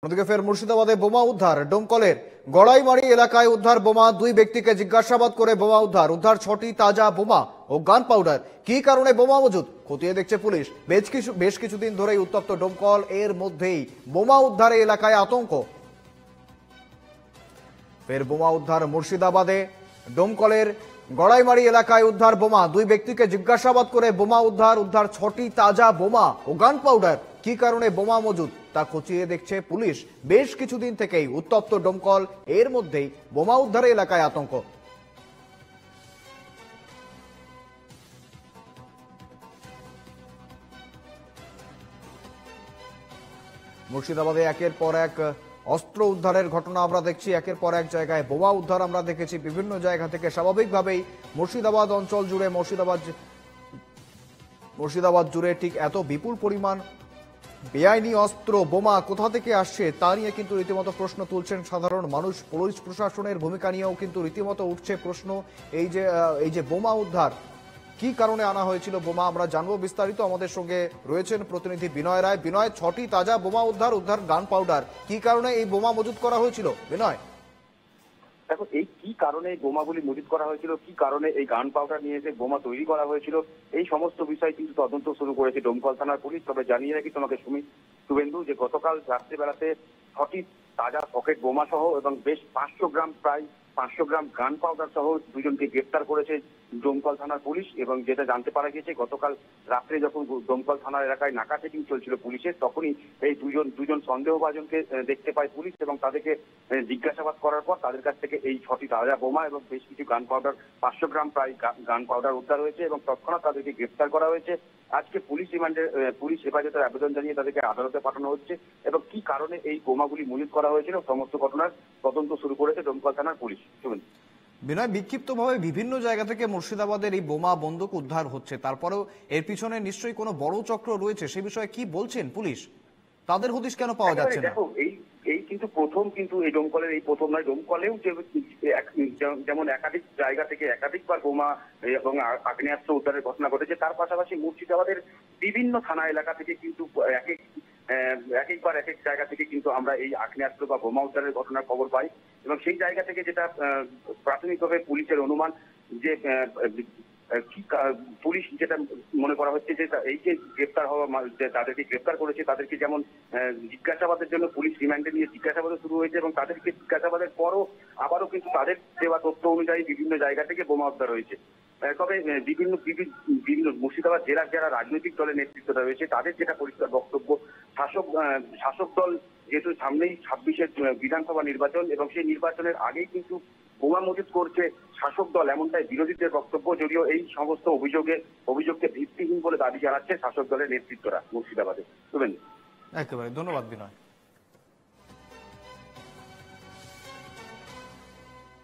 অন্যদিকে ফের মুর্শিদাবাদে বোমা উদ্ধার। ডোমকলের গড়াইমারি এলাকায় উদ্ধার বোমা। দুই ব্যক্তিকে জিজ্ঞাসাবাদ করে বোমা উদ্ধার। উদ্ধার 6টি তাজা বোমা ও গান পাউডার। কি কারণে বোমা মজুদ খতিয়ে দেখছে পুলিশ। বেশ কিছুদিন ধরেই উত্তপ্ত ডোমকল, এর মধ্যেই বোমা উদ্ধারে এলাকায় আতঙ্ক। ফের বোমা উদ্ধার মুর্শিদাবাদে ডোমকলের গড়াইমারি এলাকায় উদ্ধার বোমা। দুই ব্যক্তিকে জিজ্ঞাসাবাদ করে বোমা উদ্ধার। 6টি তাজা বোমা ও গান পাউডার। কি কারণে বোমা মজুদ তা খতিয়ে দেখছে পুলিশ। বেশ কিছুদিন থেকেই উত্তপ্ত ডোমকল, এর মধ্যেই বোমা উদ্ধারে এলাকায় আতঙ্ক। মুর্শিদাবাদে একের পর এক অস্ত্র উদ্ধারের ঘটনা আমরা দেখছি। একের পর এক জায়গায় বোমা উদ্ধার আমরা দেখেছি বিভিন্ন জায়গা থেকে। স্বাভাবিকভাবেই মুর্শিদাবাদ অঞ্চল জুড়ে, মুর্শিদাবাদ জুড়ে ঠিক এত বিপুল পরিমাণ বেআইনি অস্ত্র বোমা কোথা থেকে আসছে তা নিয়ে কিন্তু রীতিমতো প্রশ্ন তুলছেন সাধারণ মানুষ। পুলিশ প্রশাসনের ভূমিকা নিয়েও কিন্তু রীতিমতো উঠছে প্রশ্ন। এই যে বোমা উদ্ধার, কি কারণে আনা হয়েছিল বোমা, আমরা জানবো বিস্তারিত। আমাদের সঙ্গে রয়েছেন প্রতিনিধি বিনয় রায়। বিনয়, 6টি তাজা বোমা উদ্ধার গান পাউডার, কি কারণে এই বোমা মজুত করা হয়েছিল বিনয়? দেখো, এই কি কারণে এই বোমাগুলি মজুত করা হয়েছিল, কি কারণে এই গান পাউডার নিয়ে এসে বোমা তৈরি করা হয়েছিল, এই সমস্ত বিষয় কিন্তু তদন্ত শুরু করেছে ডোমকল থানার পুলিশ। তবে জানিয়ে রাখি তোমাকে শুভেন্দু, যে গতকাল রাত্রিবেলাতে 6টি তাজা পকেট বোমা সহ এবং বেশ 500 গ্রাম গান পাউডার সহ দুজনকে গ্রেপ্তার করেছে ডোমকল থানার পুলিশ। এবং যেটা জানতে পারা গিয়েছে, গতকাল রাত্রে যখন ডোমকল থানার এলাকায় নাকা চেকিং চলছিল পুলিশের, তখনই এই দুজন সন্দেহভাজনকে দেখতে পায় পুলিশ এবং তাদেরকে জিজ্ঞাসাবাদ করার পর তাদের কাছ থেকে এই 6টি তাজা বোমা এবং বেশ কিছু গান পাউডার, 500 গ্রাম প্রায় গান পাউডার উদ্ধার হয়েছে এবং তৎক্ষণাৎ তাদেরকে গ্রেপ্তার করা হয়েছে। আজকে পুলিশ হেফাজতের আবেদন জানিয়ে তাদেরকে আদালতে পাঠানো হচ্ছে এবং কি কারণে এই বোমাগুলি মজুত করা হয়েছিল সমস্ত ঘটনার তদন্ত শুরু করেছে ডোমকল থানার পুলিশ। বিনয়, বিক্ষিপ্তভাবে বিভিন্ন জায়গা থেকে মুর্শিদাবাদের এই বোমা বন্দুক উদ্ধার হচ্ছে, তারপরেও এর পিছনে নিশ্চয়ই কোনো বড় চক্র রয়েছে। সে বিষয়ে কি বলছেন পুলিশ? তাদের হদিশ কেন পাওয়া যাচ্ছে না? দেখো, এই কিন্তু প্রথম, কিন্তু এই ডোমকলের এই প্রথম নয়। ডোমকলেও যেমন একাধিক জায়গা থেকে একাধিকবার বোমা এবং আগ্নেয়াস্ত্র উদ্ধারের ঘটনা ঘটেছে, তার পাশাপাশি মুর্শিদাবাদের বিভিন্ন থানা এলাকা থেকে কিন্তু একবার এক এক জায়গা থেকে কিন্তু আমরা এই আগ্নেয়াস্ত্র বা বোমা উদ্ধারের ঘটনার খবর পাই। এবং সেই জায়গা থেকে যেটা প্রাথমিকভাবে পুলিশের অনুমান, যে পুলিশ যেটা মনে করা হচ্ছে যে এই যে গ্রেপ্তার হওয়া, তাদেরকে গ্রেপ্তার করেছে তাদেরকে যেমন জিজ্ঞাসাবাদের জন্য পুলিশ রিমান্ডে নিয়ে জিজ্ঞাসাবাদ শুরু হয়েছে এবং তাদেরকে জিজ্ঞাসাবাদের পরও আবারও কিন্তু তাদের দেওয়া তথ্য অনুযায়ী বিভিন্ন জায়গা থেকে বোমা উদ্ধার হয়েছে। তবে বিভিন্ন মুর্শিদাবাদ জেলার যারা রাজনৈতিক দলের নেতৃত্বরা রয়েছে তাদের যেটা পরিষ্কার বক্তব্য, শাসক দল যেহেতু সামনেই 26-এর বিধানসভা নির্বাচন এবং সেই নির্বাচনের আগেই কিন্তু বোমা মজুত করছে শাসক দল, এমনটাই বিরোধীদের বক্তব্য। যদিও এই সমস্ত অভিযোগকে ভিত্তিহীন বলে দাবি জানাচ্ছে শাসক দলের নেতৃত্বরা মুর্শিদাবাদে। একেবারে ধন্যবাদ বিনয়।